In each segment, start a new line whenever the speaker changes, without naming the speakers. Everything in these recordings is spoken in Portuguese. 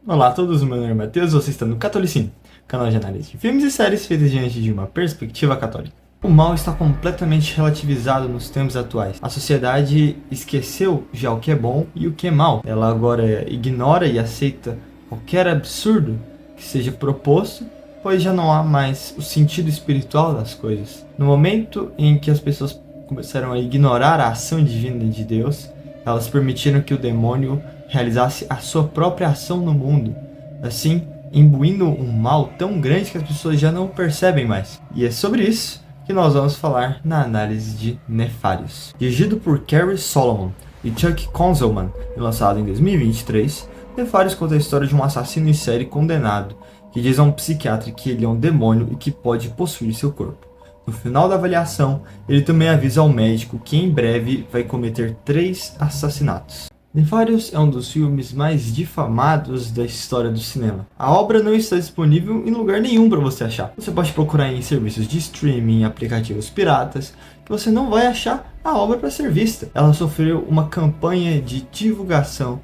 Olá a todos, meu nome é Matheus, você está no Catolicine, canal de análise de filmes e séries feitas diante de uma perspectiva católica. O mal está completamente relativizado nos tempos atuais. A sociedade esqueceu já o que é bom e o que é mal. Ela agora ignora e aceita qualquer absurdo que seja proposto, pois já não há mais o sentido espiritual das coisas. No momento em que as pessoas começaram a ignorar a ação divina de Deus, elas permitiram que o demônio realizasse a sua própria ação no mundo, assim imbuindo um mal tão grande que as pessoas já não percebem mais. E é sobre isso que nós vamos falar na análise de Nefarious. Dirigido por Kerry Solomon e Chuck Konzelman e lançado em 2023, Nefarious conta a história de um assassino em série condenado que diz a um psiquiatra que ele é um demônio e que pode possuir seu corpo. No final da avaliação, ele também avisa ao médico que em breve vai cometer 3 assassinatos. Nefarious é um dos filmes mais difamados da história do cinema. A obra não está disponível em lugar nenhum para você achar. Você pode procurar em serviços de streaming, aplicativos piratas, que você não vai achar a obra para ser vista. Ela sofreu uma campanha de divulgação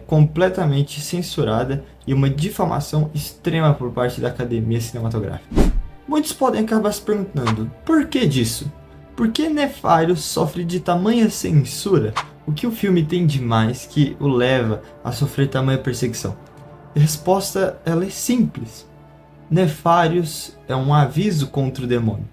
completamente censurada e uma difamação extrema por parte da Academia Cinematográfica. Muitos podem acabar se perguntando, por que disso? Por que Nefarious sofre de tamanha censura? O que o filme tem de mais que o leva a sofrer tamanha perseguição? A resposta ela é simples. Nefarious é um aviso contra o demônio.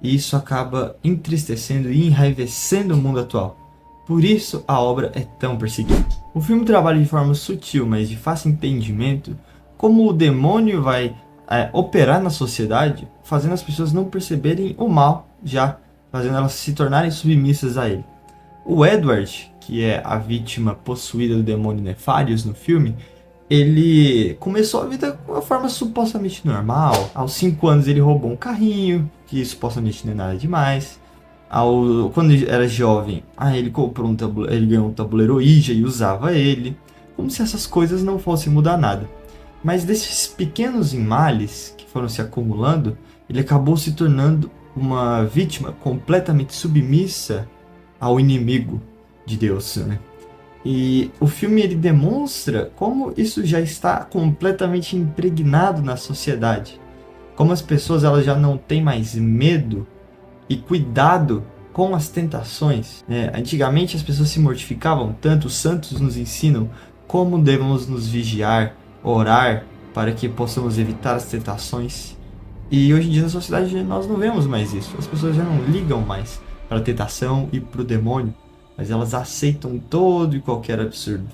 E isso acaba entristecendo e enraivecendo o mundo atual. Por isso a obra é tão perseguida. O filme trabalha de forma sutil, mas de fácil entendimento, como o demônio vai operar na sociedade, fazendo as pessoas não perceberem o mal, já fazendo elas se tornarem submissas a ele. O Edward, que é a vítima possuída do demônio Nefarious no filme, ele começou a vida de uma forma supostamente normal. Aos 5 anos ele roubou um carrinho, que supostamente não é nada demais. Quando ele era jovem, ele comprou ele ganhou um tabuleiro Ouija e usava ele, como se essas coisas não fossem mudar nada. Mas desses pequenos males que foram se acumulando, ele acabou se tornando uma vítima completamente submissa ao inimigo de Deus, né? E o filme ele demonstra como isso já está completamente impregnado na sociedade. Como as pessoas elas já não têm mais medo e cuidado com as tentações. Antigamente as pessoas se mortificavam tanto, os santos nos ensinam como devemos nos vigiar, orar para que possamos evitar as tentações. E hoje em dia na sociedade nós não vemos mais isso. As pessoas já não ligam mais para a tentação e para o demônio, mas elas aceitam todo e qualquer absurdo.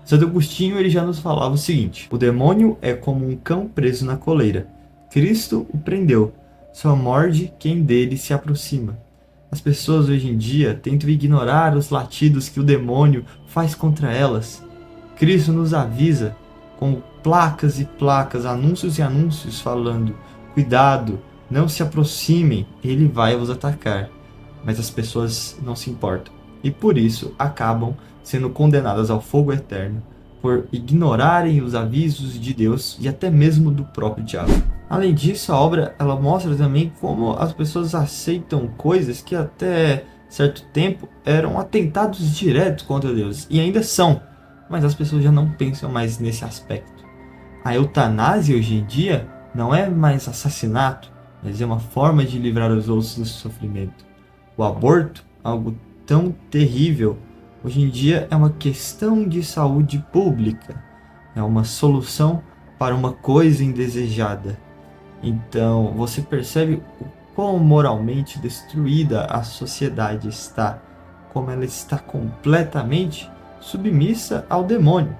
Santo Agostinho ele já nos falava o seguinte: o demônio é como um cão preso na coleira. Cristo o prendeu, só morde quem dele se aproxima. As pessoas hoje em dia tentam ignorar os latidos que o demônio faz contra elas. Cristo nos avisa com placas e placas, anúncios e anúncios falando: cuidado, não se aproximem, ele vai vos atacar. Mas as pessoas não se importam e por isso acabam sendo condenadas ao fogo eterno por ignorarem os avisos de Deus e até mesmo do próprio diabo. Além disso, a obra ela mostra também como as pessoas aceitam coisas que até certo tempo eram atentados diretos contra Deus e ainda são, mas as pessoas já não pensam mais nesse aspecto. A eutanásia hoje em dia não é mais assassinato, mas é uma forma de livrar os outros do sofrimento. O aborto, algo tão terrível, hoje em dia é uma questão de saúde pública. É uma solução para uma coisa indesejada. Então, você percebe o quão moralmente destruída a sociedade está, como ela está completamente submissa ao demônio.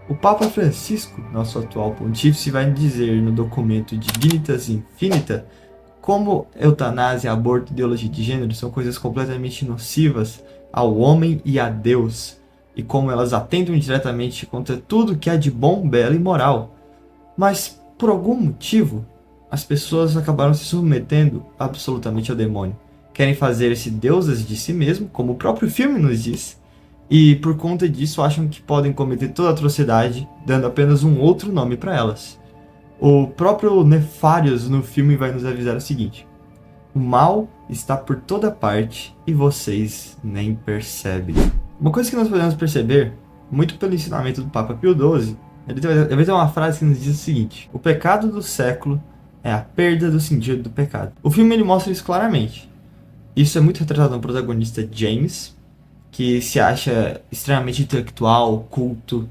O Papa Francisco, nosso atual pontífice, vai dizer no documento Dignitas Infinita como eutanásia, aborto e ideologia de gênero são coisas completamente nocivas ao homem e a Deus, e como elas atentam diretamente contra tudo que há de bom, belo e moral. Mas, por algum motivo, as pessoas acabaram se submetendo absolutamente ao demônio. Querem fazer-se deusas de si mesmo, como o próprio filme nos diz, e por conta disso acham que podem cometer toda atrocidade, dando apenas um outro nome para elas. O próprio Nefarious no filme vai nos avisar o seguinte: o mal está por toda parte e vocês nem percebem. Uma coisa que nós podemos perceber, muito pelo ensinamento do Papa Pio XII, Ele vai ter uma frase que nos diz o seguinte: o pecado do século é a perda do sentido do pecado. O filme ele mostra isso claramente. Isso é muito retratado no protagonista James, que se acha extremamente intelectual, culto,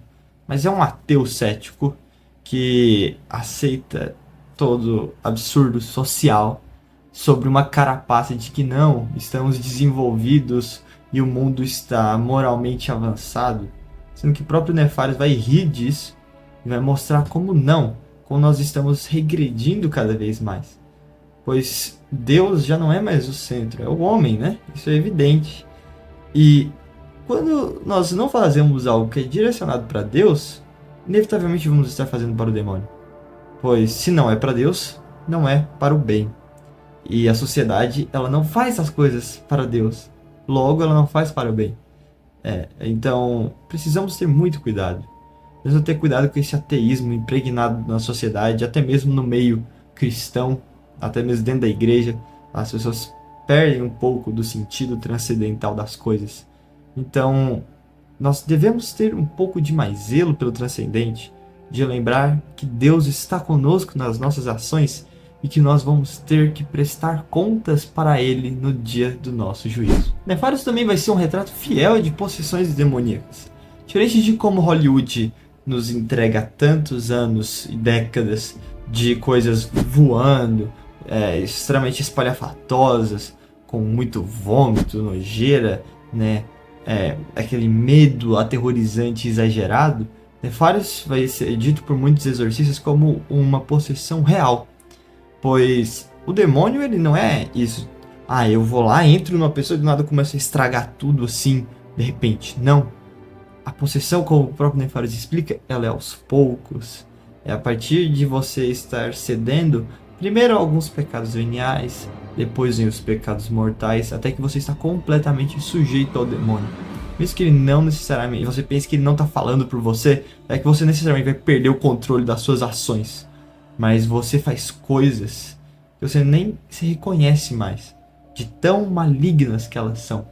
mas é um ateu cético que aceita todo absurdo social sobre uma carapaça de que não, estamos desenvolvidos e o mundo está moralmente avançado, sendo que o próprio Nefarious vai rir disso e vai mostrar como não, como nós estamos regredindo cada vez mais. Pois Deus já não é mais o centro, é o homem, né? Isso é evidente. E quando nós não fazemos algo que é direcionado para Deus, inevitavelmente vamos estar fazendo para o demônio. Pois se não é para Deus, não é para o bem. E a sociedade, ela não faz as coisas para Deus. Logo, ela não faz para o bem. Então, precisamos ter muito cuidado. Precisamos ter cuidado com esse ateísmo impregnado na sociedade, até mesmo no meio cristão, até mesmo dentro da igreja. As pessoas perdem um pouco do sentido transcendental das coisas. Então, nós devemos ter um pouco de mais zelo pelo transcendente, de lembrar que Deus está conosco nas nossas ações e que nós vamos ter que prestar contas para Ele no dia do nosso juízo. Nefarious também vai ser um retrato fiel de possessões demoníacas. Diferente de como Hollywood nos entrega há tantos anos e décadas de coisas voando, extremamente espalhafatosas, com muito vômito, nojeira, né? Aquele medo aterrorizante e exagerado, Nefarious vai ser dito por muitos exorcistas como uma possessão real. Pois o demônio, ele não é isso. Eu vou lá, entro numa pessoa e do nada começo a estragar tudo assim, de repente. Não. A possessão, como o próprio Nefarious explica, ela é aos poucos. É a partir de você estar cedendo, primeiro alguns pecados veniais, depois vem os pecados mortais, até que você está completamente sujeito ao demônio. Mesmo que ele não necessariamente, você pense que ele não está falando por você, é que você necessariamente vai perder o controle das suas ações. Mas você faz coisas que você nem se reconhece mais, de tão malignas que elas são.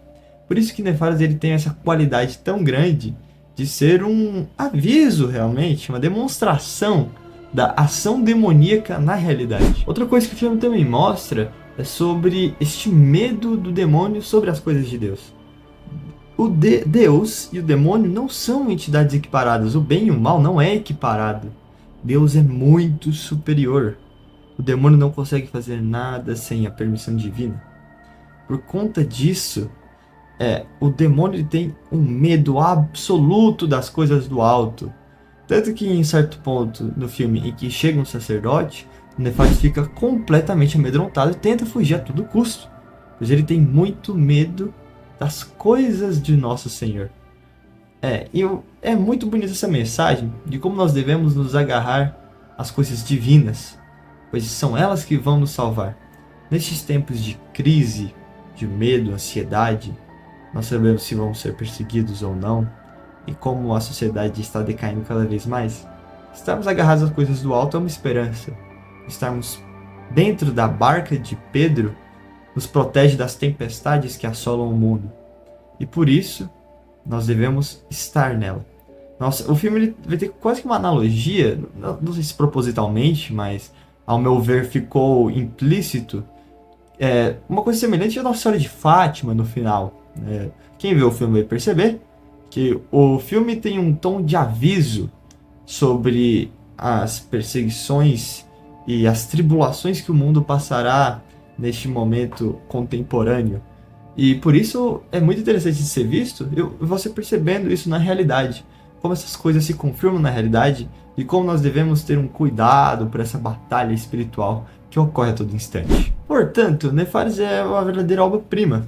Por isso que Nefarious ele tem essa qualidade tão grande de ser um aviso realmente, uma demonstração da ação demoníaca na realidade. Outra coisa que o filme também mostra é sobre este medo do demônio sobre as coisas de Deus. Deus e o demônio não são entidades equiparadas, o bem e o mal não é equiparado. Deus é muito superior. O demônio não consegue fazer nada sem a permissão divina. Por conta disso, o demônio tem um medo absoluto das coisas do alto. Tanto que em certo ponto no filme em que chega um sacerdote, o Nefarious fica completamente amedrontado e tenta fugir a todo custo. Pois ele tem muito medo das coisas de Nosso Senhor. É muito bonita essa mensagem de como nós devemos nos agarrar às coisas divinas, pois são elas que vão nos salvar. Nestes tempos de crise, de medo, ansiedade, nós sabemos se vamos ser perseguidos ou não, e como a sociedade está decaindo cada vez mais, estarmos agarrados às coisas do alto é uma esperança. Estarmos dentro da barca de Pedro nos protege das tempestades que assolam o mundo. E por isso, nós devemos estar nela. O filme ele vai ter quase que uma analogia, não sei se propositalmente, mas ao meu ver ficou implícito, uma coisa semelhante à Nossa Senhora de Fátima no final. Quem vê o filme vai perceber que o filme tem um tom de aviso sobre as perseguições e as tribulações que o mundo passará neste momento contemporâneo. E por isso é muito interessante de ser visto, você percebendo isso na realidade, como essas coisas se confirmam na realidade e como nós devemos ter um cuidado para essa batalha espiritual que ocorre a todo instante. Portanto, Nefarious é uma verdadeira obra-prima.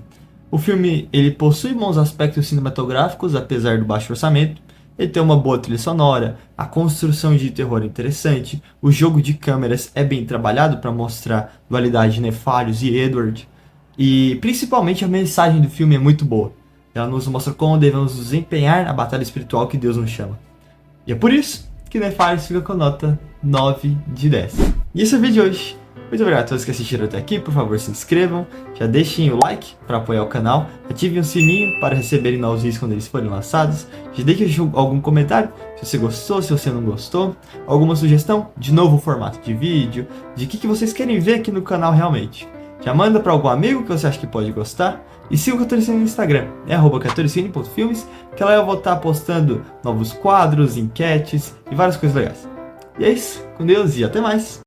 O filme ele possui bons aspectos cinematográficos, apesar do baixo orçamento. Ele tem uma boa trilha sonora, a construção de terror é interessante, o jogo de câmeras é bem trabalhado para mostrar a dualidade de Nefarious e Edward. E principalmente a mensagem do filme é muito boa. Ela nos mostra como devemos nos empenhar na batalha espiritual que Deus nos chama. E é por isso que Nefarious fica com nota 9 de 10. E esse é o vídeo de hoje. Muito obrigado a todos que assistiram até aqui, por favor se inscrevam, já deixem o like para apoiar o canal, ativem o sininho para receberem novos vídeos quando eles forem lançados, já deixem algum comentário se você gostou, se você não gostou, alguma sugestão de novo formato de vídeo, de que vocês querem ver aqui no canal realmente. Já manda para algum amigo que você acha que pode gostar. E siga o Catoricine no Instagram, @catoricine.filmes, que lá eu vou estar postando novos quadros, enquetes e várias coisas legais. E é isso, com Deus e até mais!